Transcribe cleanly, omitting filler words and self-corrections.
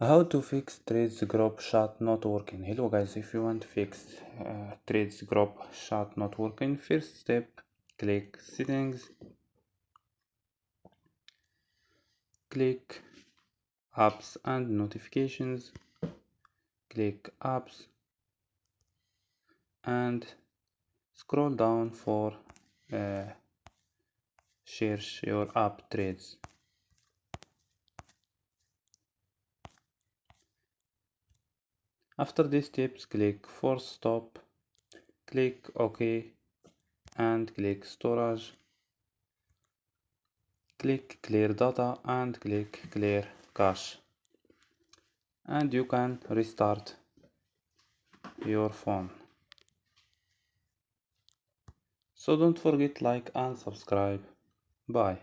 How to fix Threads group chat not working? Hello guys, if you want to fix Threads group chat not working, first step, click settings, click apps and notifications, click apps and scroll down for search your app Threads. After these steps, click force stop, click OK and click storage, click clear data and click clear cache, and you can restart your phone. So don't forget like and subscribe. Bye.